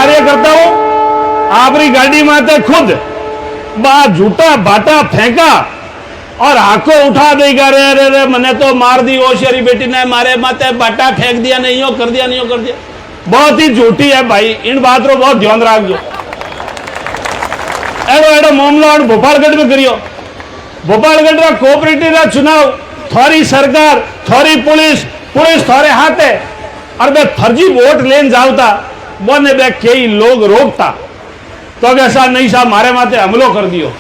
कार्यकर्ताओं आपरी गाड़ी माते खुद बा झूठा बाटा फेंका और आंखों उठा देगा। रे रे रे मैंने तो मार दी, ओशियरी बेटी ने मारे माते बाटा फेंक दिया, नहीं हो कर दिया, नहीं हो कर दिया। बहुत ही झूठी है भाई, इन बात को बहुत ध्यान रखो। एडो एडो मामलो भोपालगढ़ में करियो। भोपालगढ़ का कोऑपरेटिव का चुनाव थोड़ी सरकार थोड़ी पुलिस थोड़े हाथ है और बे फर्जी वोट लेन जावता बोने बे कई लोग रोकता तो ऐसा नहीं सा मारे माथे हमलो कर दियो।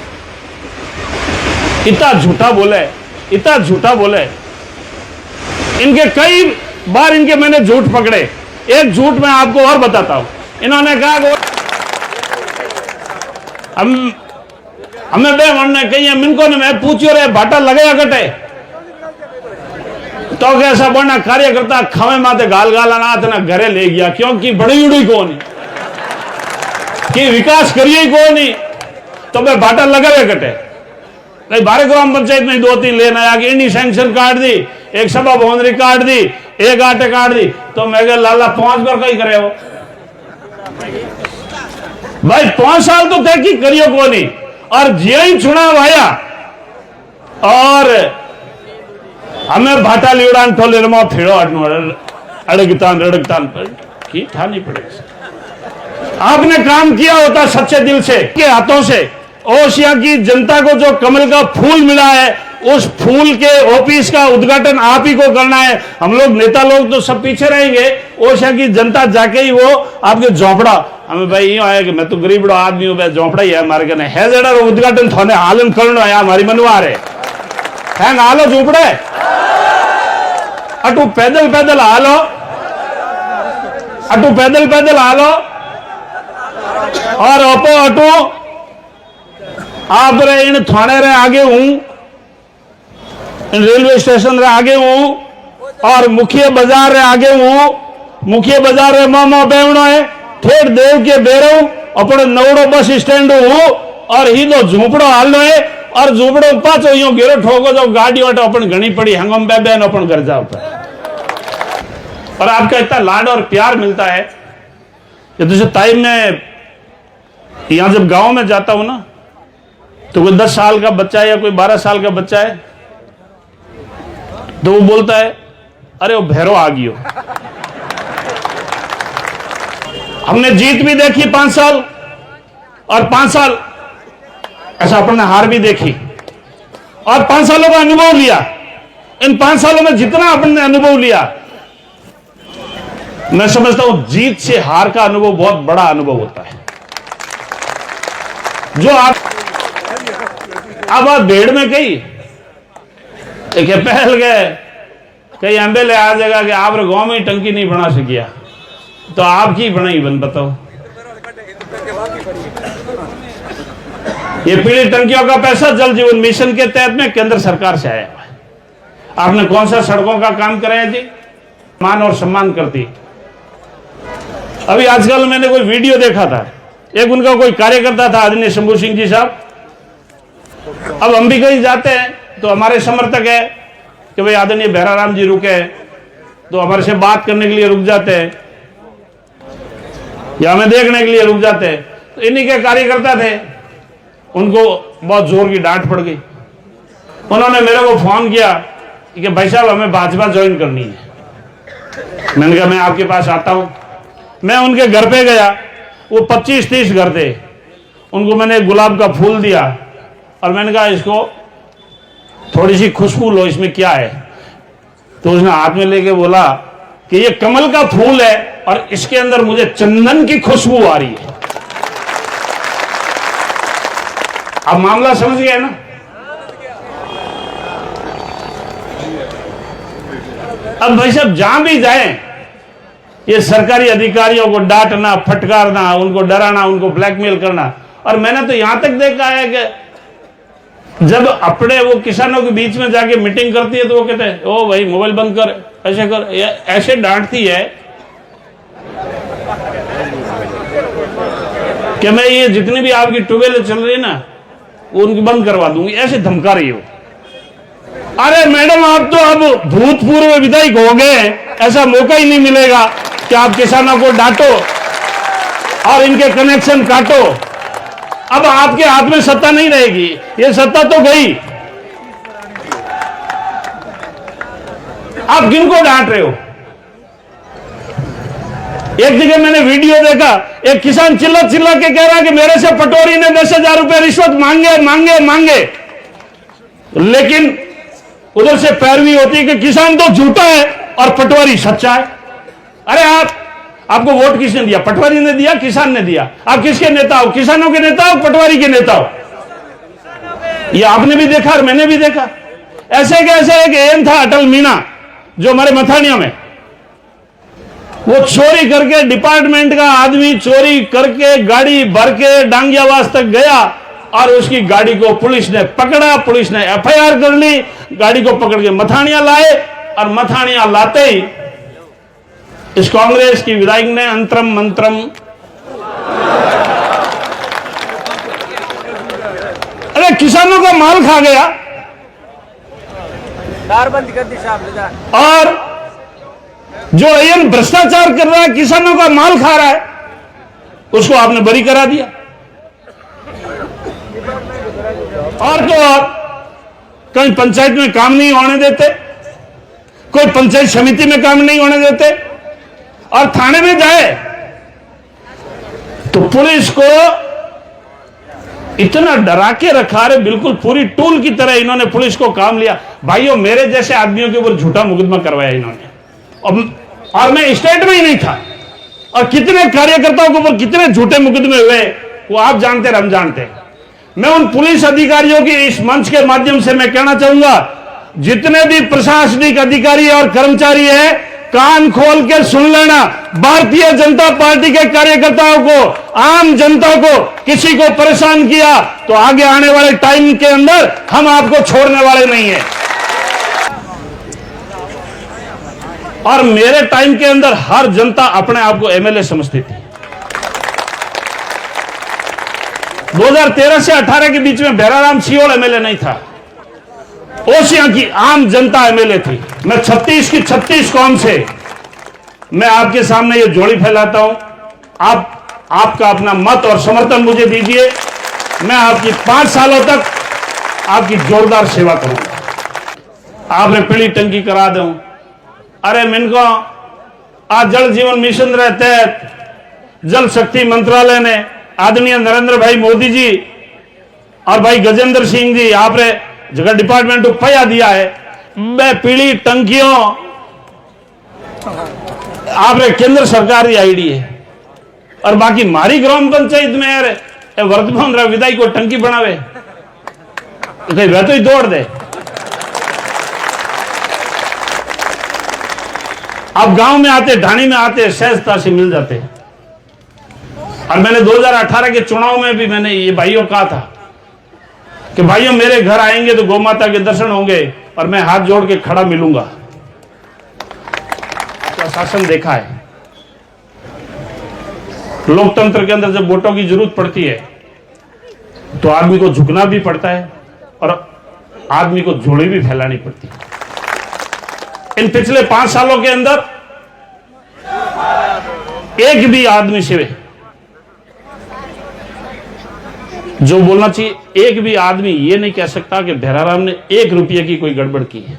इतना झूठा बोले, इतना झूठा बोले। इनके कई बार इनके मैंने झूठ पकड़े। एक झूठ मैं आपको और बताता हूं। इन्होंने कहा हमें बे वरने कही मिनको ने मैं पूछियो रे भाटा लगाया कटे तो कैसा बोलना कार्यकर्ता खवे माते गाल गाल अनाथ ना घरे ले गया, क्योंकि बड़ी उड़ी कौन कि विकास करिए कौन नहीं तो मैं भाटा लगावे कटे। नहीं बारे ग्राम पंचायत में 2-3 लेना आया कि इन्हीं सैंक्शन काट दी, एक सभा भवनरी काट दी, एक आटे काट दी, तो मैं कह लाला 5 बार कहीं करे हो भाई। 5 साल तो तहकीक करियो को नहीं और जे ही चुनाव आया और हमें भाटा लिवड़ान ठोले रमा फिरो अड़गतान रड़गतान पर की ठानी पड़ेगी। आपने काम किया होता सच्चे दिल से के हाथों से। ओशिया की जनता को जो कमल का फूल मिला है उस फूल के ऑफिस का उद्घाटन आप ही को करना है। हम लोग नेता लोग तो सब पीछे रहेंगे, ओशिया की जनता जाके ही वो आपके झोंपड़ा हमें भाई यूं आया कि मैं तो गरीब आदमी हूं, झोंपड़ा ही है हमारे कने है जड़ा उद्घाटन थोने हालन करना है हमारी मनवा रहे है ना हालो झोंपड़े अटू पैदल पैदल हालो, अटू पैदल पैदल हालो और अपो अटू आप रे इन थाने रे आगे हूं, इन रेलवे स्टेशन रे आगे हूं और मुखिया बाजार रे आगे हूं। मुखिया बाजार रे मामा बेवणो है ठेठ देव के बेरो अपने नवड़ो बस स्टैंड हूं और ही दो झूपड़ो हालो है और झूपड़ो पाचो यूं घेरो ठोको जो गाड़ी वाटो अपन घनी पड़ी हंगम बेबे न अपन घर जाओ। और आपका इतना लाड और प्यार मिलता है कि दूसरे टाइम में यहां जब गांव में जाता हूं ना तो कोई 10 साल का बच्चा है या कोई 12 साल का बच्चा है तो वो बोलता है अरे वो भैरो आ गयो। हमने जीत भी देखी 5 साल और 5 साल ऐसा अपन ने हार भी देखी और 5 सालों का अनुभव लिया। इन 5 सालों में जितना अपन ने अनुभव लिया मैं समझता हूं जीत से हार का अनुभव बहुत बड़ा अनुभव होता है। जो आप अब भेड़ में कही पहल गए कई एमएलए आ जाएगा कि आप गांव में टंकी नहीं बना सकिया तो आपकी बनाई बन बताओ। ये पीली टंकियों का पैसा जल जीवन मिशन के तहत में केंद्र सरकार से आया है। आपने कौन सा सड़कों का काम कराया जी, मान और सम्मान करती। अभी आजकल मैंने कोई वीडियो देखा था, एक उनका कोई कार्यकर्ता था आदरणीय शंभू सिंह जी साहब। अब हम भी कहीं जाते हैं तो हमारे समर्थक है कि भाई आदरणीय भैराराम जी रुके तो हमारे से बात करने के लिए रुक जाते हैं या हमें देखने के लिए रुक जाते हैं। तो इन्हीं के कार्यकर्ता थे, उनको बहुत जोर की डांट पड़ गई। उन्होंने मेरे को फोन किया कि भाई साहब हमें भाजपा ज्वाइन करनी है। मैंने कहा मैं आपके पास आता हूं। मैं उनके घर पे गया, वो 25-30 घर थे। उनको मैंने गुलाब का फूल दिया और मैंने कहा इसको थोड़ी सी खुशबू लो, इसमें क्या है। तो उसने हाथ में लेके बोला कि ये कमल का फूल है और इसके अंदर मुझे चंदन की खुशबू आ रही है। अब मामला समझ गए ना। अब भाई साहब जहां भी जाएं ये सरकारी अधिकारियों को डांटना, फटकारना, उनको डराना, उनको ब्लैकमेल करना। और मैंने तो यहां तक देखा है कि जब अपने वो किसानों के बीच में जाके मीटिंग करती है तो वो कहते हैं ओ भाई मोबाइल बंद कर, ऐसे कर, ऐसे डांटती है कि मैं ये जितनी भी आपकी ट्यूबवेल चल रही है ना वो उनकी बंद करवा दूंगी, ऐसे धमका रही हो। अरे मैडम आप तो अब भूतपूर्व विधायक हो गए, ऐसा मौका ही नहीं मिलेगा कि आप किसानों को डांटो। और इनके कनेक्शन काटो। अब आपके हाथ में सत्ता नहीं रहेगी, ये सत्ता तो गई। आप किनको डांट रहे हो? एक जगह मैंने वीडियो देखा, एक किसान चिल्ला चिल्ला के कह रहा कि मेरे से पटवारी ने 10,000 रुपए रिश्वत मांगे मांगे मांगे, लेकिन उधर से पैरवी होती है कि किसान तो झूठा है और पटवारी सच्चा है। अरे आपको वोट किसने दिया? पटवारी ने दिया, किसान ने दिया। आप किसके नेता हो? किसानों के नेता हो, पटवारी के नेता हो? ये आपने भी देखा और मैंने भी देखा। ऐसे कैसे एक एम था अटल मीना, जो हमारे मथानिया में, वो चोरी करके, डिपार्टमेंट का आदमी चोरी करके गाड़ी भर के डांगियावास तक गया और उसकी गाड़ी को पुलिस ने पकड़ा, पुलिस ने एफआईआर कर ली, गाड़ी को पकड़ के मथानिया लाए और मथानिया लाते ही इस कांग्रेस की विधायक ने अंतरम मंत्रम अरे किसानों का माल खा गया बंद कर दी साहब। और जो एन भ्रष्टाचार कर रहा है, किसानों का माल खा रहा है, उसको आपने बरी करा दिया। और तो और कहीं पंचायत में काम नहीं होने देते, कोई पंचायत समिति में काम नहीं होने देते, और थाने में जाए तो पुलिस को इतना डरा के रखा है, बिल्कुल पूरी टूल की तरह इन्होंने पुलिस को काम लिया। भाइयों, मेरे जैसे आदमियों के ऊपर झूठा मुकदमा करवाया इन्होंने, और मैं स्टेट में ही नहीं था। और कितने कार्यकर्ताओं के ऊपर कितने झूठे मुकदमे हुए वो आप जानते हैं, हम जानते हैं। मैं उन पुलिस अधिकारियों की इस मंच के माध्यम से मैं कहना चाहूंगा, जितने भी प्रशासनिक अधिकारी और कर्मचारी हैं, कान खोल के सुन लेना। भारतीय जनता पार्टी के कार्यकर्ताओं को, आम जनता को, किसी को परेशान किया तो आगे आने वाले टाइम के अंदर हम आपको छोड़ने वाले नहीं हैं। और मेरे टाइम के अंदर हर जनता अपने आप को एमएलए समझती थी। 2013 से 18 के बीच में भैराराम सियोल एमएलए नहीं था, ओसिया की आम जनता एमएलए थी। मैं 36 की 36 कौम से मैं आपके सामने ये जोड़ी फैलाता हूं। आपका अपना मत और समर्थन मुझे दीजिए, मैं आपकी 5 सालों तक आपकी जोरदार सेवा करूंगा। आपने पीली टंकी करा दूं, अरे मिनको आज जल जीवन मिशन रहते हैं, जल शक्ति मंत्रालय ने आदरणीय नरेंद्र भाई मोदी जी और भाई गजेंद्र सिंह जी आपने जगह डिपार्टमेंट को पैसा दिया है। मैं पीली टंकियों आपने केंद्र सरकार की आईडी है, और बाकी मारी ग्राम पंचायत में यार वर्तमान विधायक को टंकी बनावे तो कहीं वह तो ही दौड़ दे। आप गांव में आते, ढाणी में आते, सहजता से मिल जाते। और मैंने 2018 के चुनाव में भी मैंने ये भाइयों कहा था कि भाइयों मेरे घर आएंगे तो गौ माता के दर्शन होंगे और मैं हाथ जोड़ के खड़ा मिलूंगा। तो शासन देखा है, लोकतंत्र के अंदर जब वोटों की जरूरत पड़ती है तो आदमी को झुकना भी पड़ता है और आदमी को झोली भी फैलानी पड़ती है। इन पिछले 5 सालों के अंदर एक भी आदमी से जो बोलना चाहिए, एक भी आदमी ये नहीं कह सकता कि भैराराम ने 1 रुपये की कोई गड़बड़ की है।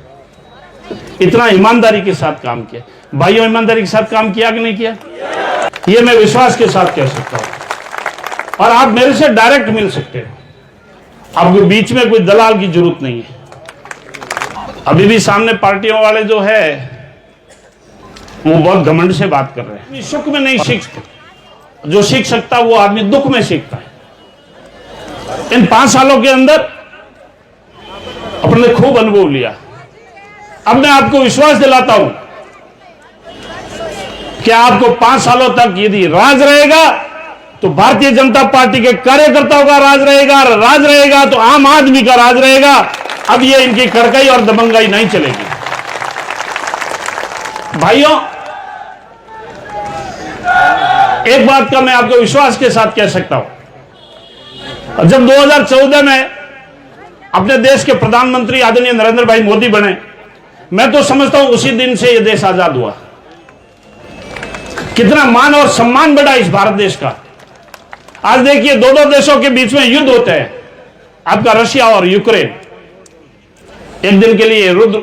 इतना ईमानदारी के साथ काम किया। भाइयों, ईमानदारी के साथ काम किया कि नहीं किया, ये मैं विश्वास के साथ कह सकता हूं। और आप मेरे से डायरेक्ट मिल सकते हो, आपको बीच में कोई दलाल की जरूरत नहीं है। अभी भी सामने पार्टियों वाले जो है वो बहुत घमंड से बात कर रहे हैं। सुख में नहीं सीखते, जो सीख सकता वो आदमी दुख में सीखता है। इन 5 सालों के अंदर अपने खूब अनुभव लिया। अब मैं आपको विश्वास दिलाता हूं कि आपको 5 सालों तक यदि राज रहेगा तो भारतीय जनता पार्टी के कार्यकर्ताओं का राज रहेगा, और राज रहेगा तो आम आदमी का राज रहेगा। अब ये इनकी कड़काई और दबंगाई नहीं चलेगी। भाइयों, एक बात का मैं आपको विश्वास के साथ कह सकता हूं, जब 2014 में अपने देश के प्रधानमंत्री आदरणीय नरेंद्र भाई मोदी बने, मैं तो समझता हूं उसी दिन से यह देश आजाद हुआ। कितना मान और सम्मान बढ़ा इस भारत देश का। आज देखिए दो दो देशों के बीच में युद्ध होते हैं, आपका रशिया और यूक्रेन। एक दिन के लिए रुद्र,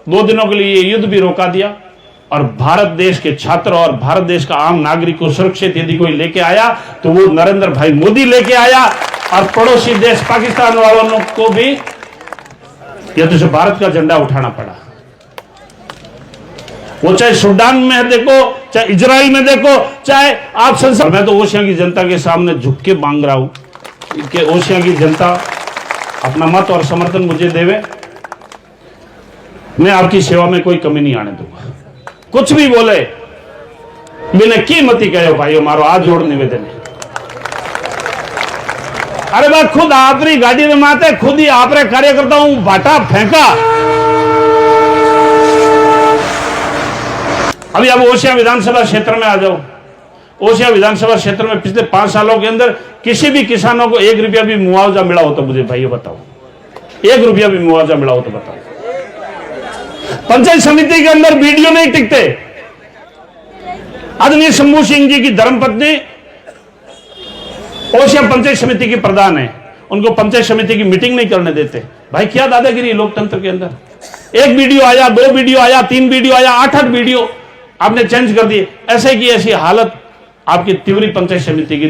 2 दिनों के लिए युद्ध भी रोका दिया, और भारत देश के छात्र और भारत देश का आम नागरिक को सुरक्षित यदि कोई लेके आया तो वो नरेंद्र भाई मोदी लेके आया, और पड़ोसी देश पाकिस्तान वालों को भी यह तो भारत का झंडा उठाना पड़ा। वो चाहे सूडान में देखो, चाहे इजराइल में देखो, चाहे आप संसद। मैं तो ओशिया की जनता के सामने झुक के मांग रहा हूं कि ओशिया की जनता अपना मत और समर्थन मुझे देवे। मैं आपकी सेवा में कोई कमी नहीं आने दूंगा। कुछ भी बोले मैंने की मती कहो भाइयों, मारो हाथ जोड़ निवेदन है। अरे भाई खुद आपरी गाड़ी में माते खुद ही आपरे कार्यकर्ताओं भाटा फेंका। अभी अब ओशिया विधानसभा क्षेत्र में आ जाओ। ओशिया विधानसभा क्षेत्र में पिछले 5 सालों के अंदर किसी भी किसानों को 1 रुपया भी मुआवजा मिला हो तो मुझे भाइयों बताओ, 1 रुपया भी मुआवजा मिला हो तो बताओ। पंचायत समिति के अंदर वीडियो नहीं टिकते। आदरणीय शंभू सिंह जी की धर्मपत्नी ओशिया पंचायत समिति की प्रधान है, उनको पंचायत समिति की मीटिंग नहीं करने देते। भाई क्या दादागिरी लोकतंत्र के अंदर। 1 वीडियो आया, 2 वीडियो आया, 3 वीडियो आया, 8-8 वीडियो आपने चेंज कर दिए। ऐसे की ऐसी हालत आपकी तिवरी पंचायत समिति की।